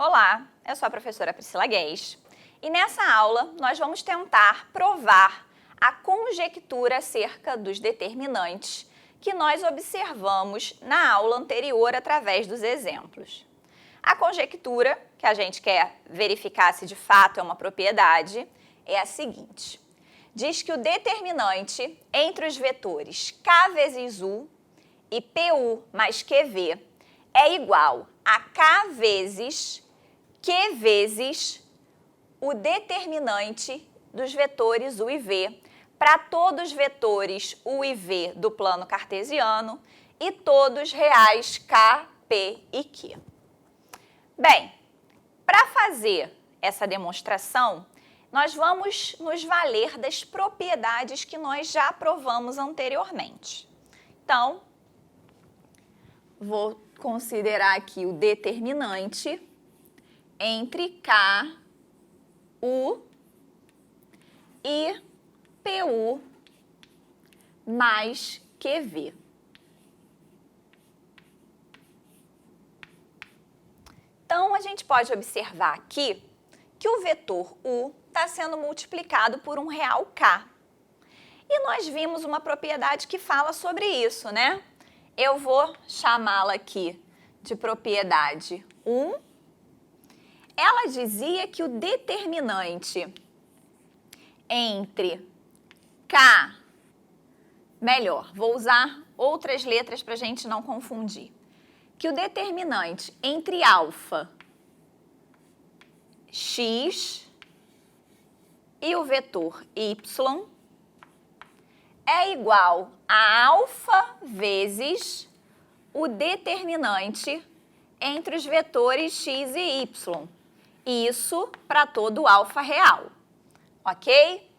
Olá, eu sou a professora Priscila Guedes e nessa aula nós vamos tentar provar a conjectura acerca dos determinantes que nós observamos na aula anterior através dos exemplos. A conjectura, que a gente quer verificar se de fato é uma propriedade, é a seguinte. Diz que o determinante entre os vetores k vezes u e pu mais qv é igual a k vezes q vezes o determinante dos vetores u e v para todos os vetores u e v do plano cartesiano e todos reais k, p e q. Bem, para fazer essa demonstração, nós vamos nos valer das propriedades que nós já provamos anteriormente. Então, vou considerar aqui o determinante entre K, U e PU mais QV. Então, a gente pode observar aqui que o vetor U está sendo multiplicado por um real K. E nós vimos uma propriedade que fala sobre isso, né? Eu vou chamá-la aqui de propriedade 1. Ela dizia que o determinante entre K, melhor, vou usar outras letras para a gente não confundir, que o determinante entre alfa, x e o vetor y é igual a alfa vezes o determinante entre os vetores x e y. Isso para todo alfa real, ok?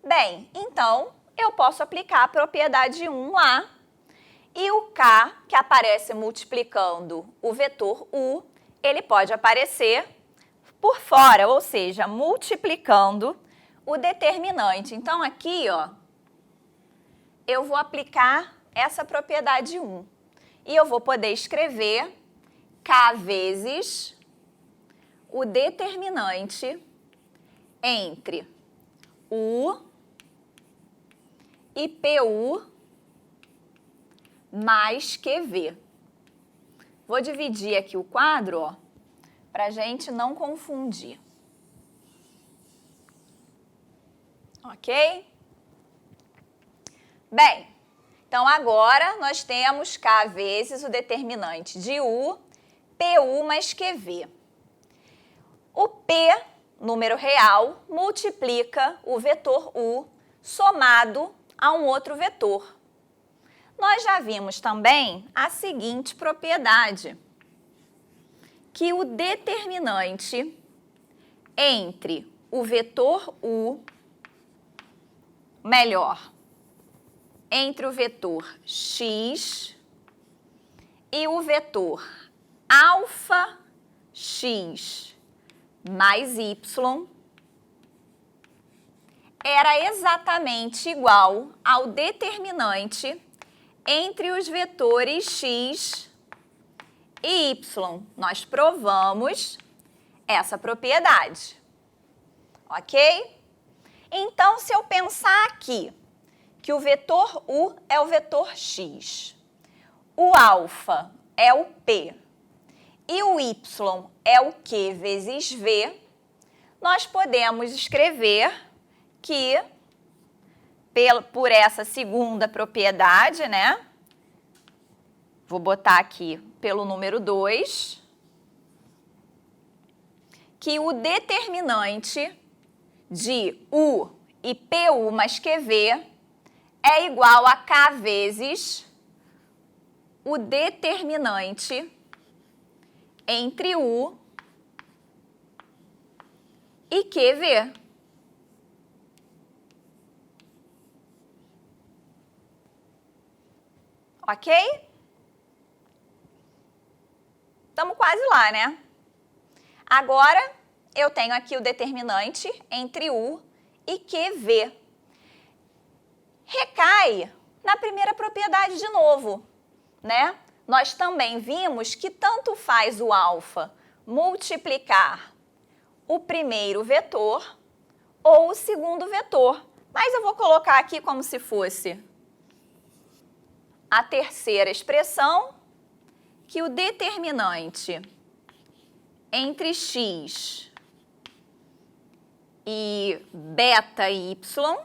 Bem, então eu posso aplicar a propriedade 1 lá e o k, que aparece multiplicando o vetor u, ele pode aparecer por fora, ou seja, multiplicando o determinante. Então aqui, ó, eu vou aplicar essa propriedade 1 e eu vou poder escrever k vezes o determinante entre u e pu mais qv. Vou dividir aqui o quadro, ó, para a gente não confundir. Ok? Bem, então agora nós temos k vezes o determinante de u, pu mais qv. O p, número real, multiplica o vetor u somado a um outro vetor. Nós já vimos também a seguinte propriedade, que o determinante entre o vetor u, melhor, entre o vetor x e o vetor alfa x mais y era exatamente igual ao determinante entre os vetores x e y. Nós provamos essa propriedade, ok? Então, se eu pensar aqui que o vetor u é o vetor x, o alfa é o p e o y é o q vezes v, nós podemos escrever que, por essa segunda propriedade, né? Vou botar aqui pelo número 2, que o determinante de u e pu mais qv é igual a k vezes o determinante entre u e qv. Ok? Estamos quase lá, né? Agora, eu tenho aqui o determinante entre u e qv. Recai na primeira propriedade de novo, né? Nós também vimos que tanto faz o alfa multiplicar o primeiro vetor ou o segundo vetor. Mas eu vou colocar aqui como se fosse a terceira expressão, que o determinante entre x e beta y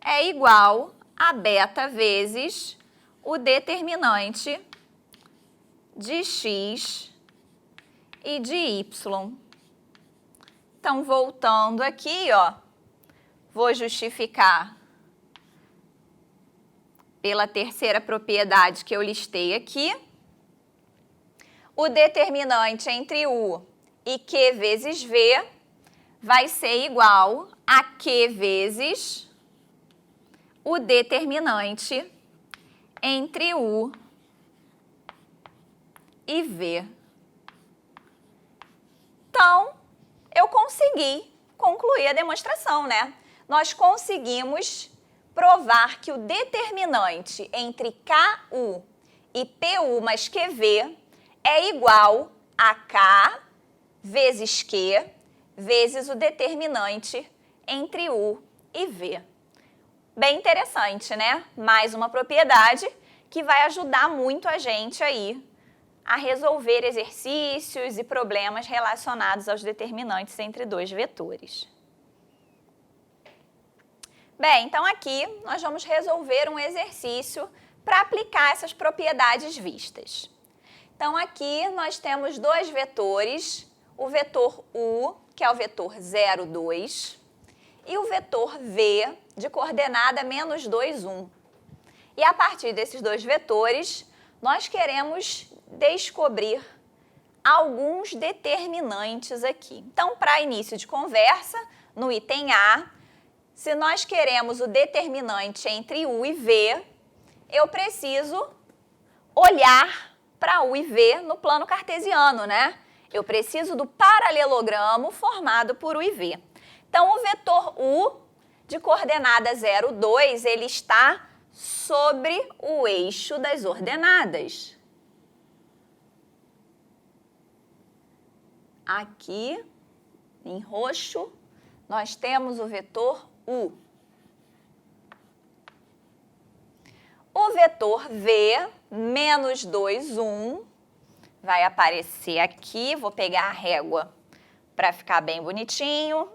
é igual a beta vezes o determinante de x e de y. Então, voltando aqui, ó, vou justificar pela terceira propriedade que eu listei aqui. O determinante entre u e q vezes v vai ser igual a q vezes o determinante entre u e v. Então, eu consegui concluir a demonstração, né? Nós conseguimos provar que o determinante entre KU e PU mais QV é igual a K vezes Q vezes o determinante entre U e V. Bem interessante, né? Mais uma propriedade que vai ajudar muito a gente aí a resolver exercícios e problemas relacionados aos determinantes entre dois vetores. Bem, então aqui nós vamos resolver um exercício para aplicar essas propriedades vistas. Então aqui nós temos dois vetores, o vetor U, que é o vetor 0, 2, e o vetor V, de coordenada menos 2, 1. E a partir desses dois vetores, nós queremos descobrir alguns determinantes aqui. Então, para início de conversa, no item A, se nós queremos o determinante entre U e V, eu preciso olhar para U e V no plano cartesiano, né? Eu preciso do paralelogramo formado por U e V. Então, o vetor U, de coordenada 0, 2, ele está sobre o eixo das ordenadas. Aqui, em roxo, nós temos o vetor U. O vetor V, menos 2, 1, vai aparecer aqui. Vou pegar a régua para ficar bem bonitinho.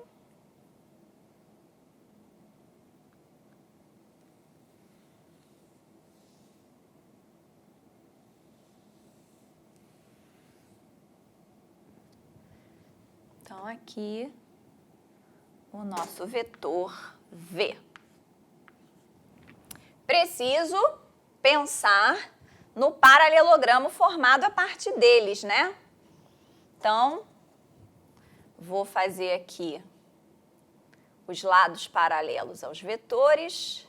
Então, aqui, o nosso vetor V. Preciso pensar no paralelogramo formado a partir deles, né? Então, vou fazer aqui os lados paralelos aos vetores.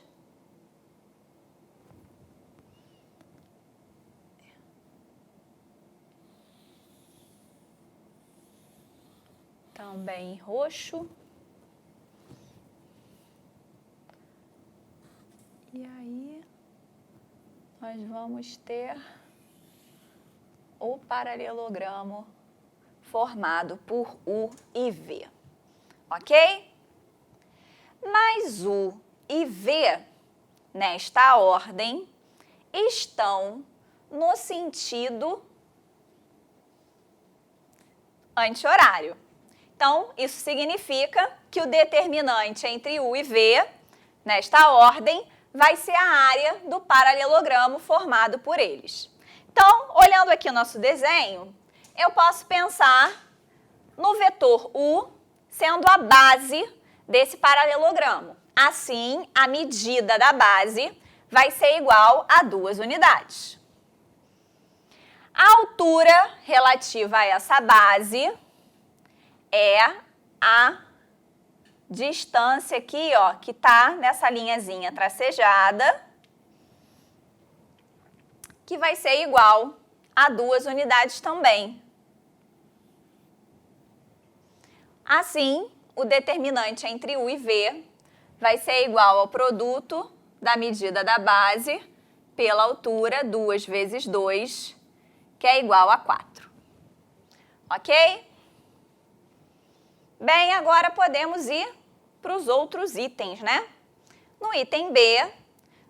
Também em roxo. E aí, nós vamos ter o paralelogramo formado por U e V, ok? Mas U e V, nesta ordem, estão no sentido anti-horário. Então, isso significa que o determinante entre U e V, nesta ordem, vai ser a área do paralelogramo formado por eles. Então, olhando aqui o nosso desenho, eu posso pensar no vetor U sendo a base desse paralelogramo. Assim, a medida da base vai ser igual a 2 unidades. A altura relativa a essa base é a distância aqui, ó, que está nessa linhazinha tracejada, que vai ser igual a 2 unidades também. Assim, o determinante entre U e V vai ser igual ao produto da medida da base pela altura, 2 vezes 2, que é igual a 4. Ok? Bem, agora podemos ir para os outros itens, né? No item B,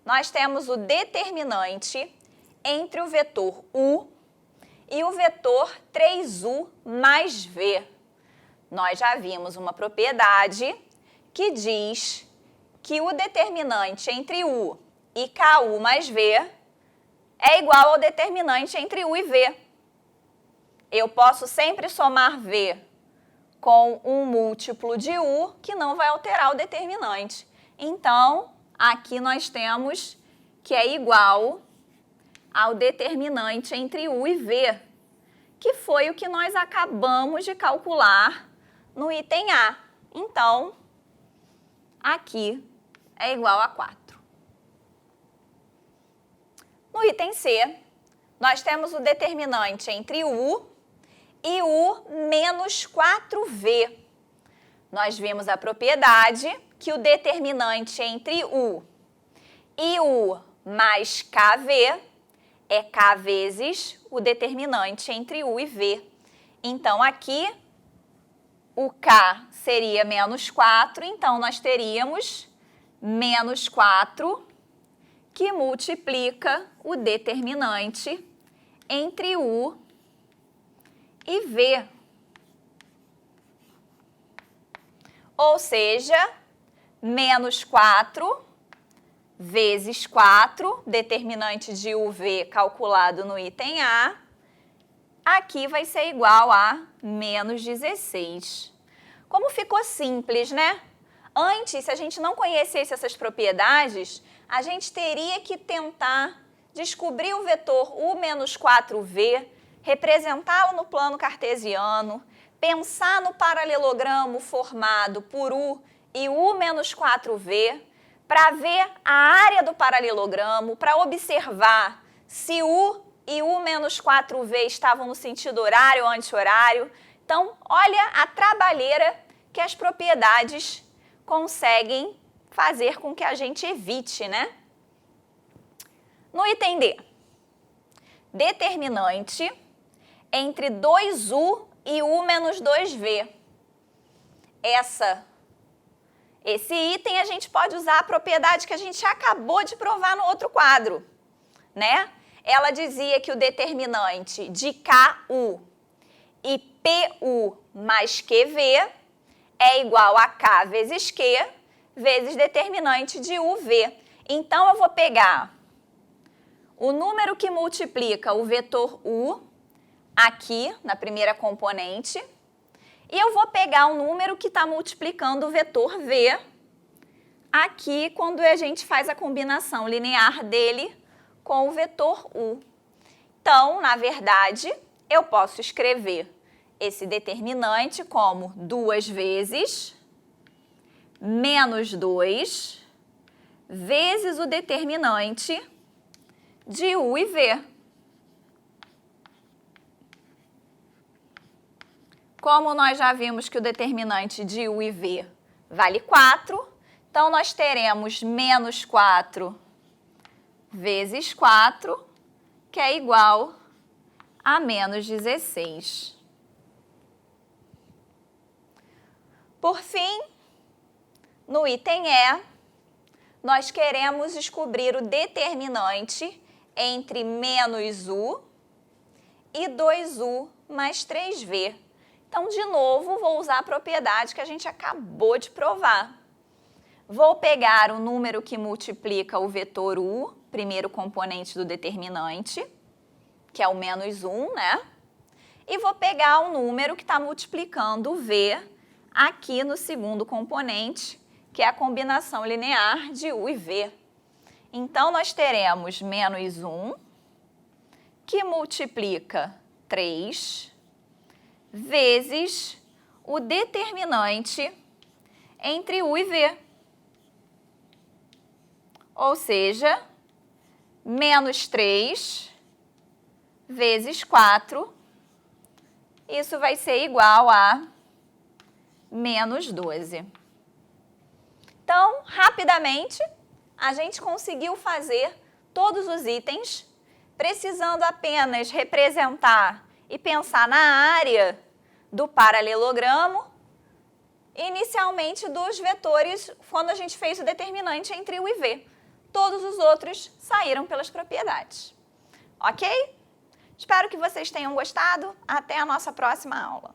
nós temos o determinante entre o vetor u e o vetor 3u mais v. Nós já vimos uma propriedade que diz que o determinante entre u e ku mais v é igual ao determinante entre u e v. Eu posso sempre somar v com um múltiplo de u que não vai alterar o determinante. Então, aqui nós temos que é igual ao determinante entre u e v, que foi o que nós acabamos de calcular no item A. Então, aqui é igual a 4. No item C, nós temos o determinante entre u e u menos 4v. Nós vimos a propriedade que o determinante entre u e u mais kv é k vezes o determinante entre u e v. Então, aqui, o k seria menos 4, então nós teríamos menos 4 que multiplica o determinante entre u e v. Ou seja, menos 4 vezes 4, determinante de uv calculado no item A, aqui vai ser igual a menos 16. Como ficou simples, né? Antes, se a gente não conhecesse essas propriedades, a gente teria que tentar descobrir o vetor u menos 4v, representá-lo no plano cartesiano, pensar no paralelogramo formado por u e u menos 4v, para ver a área do paralelogramo, para observar se u e u menos 4v estavam no sentido horário ou anti-horário. Então, olha a trabalheira que as propriedades conseguem fazer com que a gente evite, né? No item D, determinante entre 2u e u menos 2v. Esse item a gente pode usar a propriedade que a gente acabou de provar no outro quadro, né? Ela dizia que o determinante de ku e pu mais qv é igual a k vezes q vezes determinante de uv. Então, eu vou pegar o número que multiplica o vetor u aqui na primeira componente e eu vou pegar o número que está multiplicando o vetor v aqui quando a gente faz a combinação linear dele com o vetor u. Então, na verdade, eu posso escrever esse determinante como 2 vezes menos 2 vezes o determinante de u e v. Como nós já vimos que o determinante de u e v vale 4, então nós teremos menos 4 vezes 4, que é igual a menos 16. Por fim, no item E, nós queremos descobrir o determinante entre menos u e 2u mais 3v. Então, de novo, vou usar a propriedade que a gente acabou de provar. Vou pegar o número que multiplica o vetor u, primeiro componente do determinante, que é o menos 1, né? E vou pegar o número que está multiplicando o v aqui no segundo componente, que é a combinação linear de u e v. Então, nós teremos menos 1, que multiplica 3, vezes o determinante entre u e v. Ou seja, menos 3 vezes 4, isso vai ser igual a menos 12. Então, rapidamente, a gente conseguiu fazer todos os itens precisando apenas representar e pensar na área do paralelogramo, inicialmente dos vetores, quando a gente fez o determinante entre U e V. Todos os outros saíram pelas propriedades. Ok? Espero que vocês tenham gostado. Até a nossa próxima aula.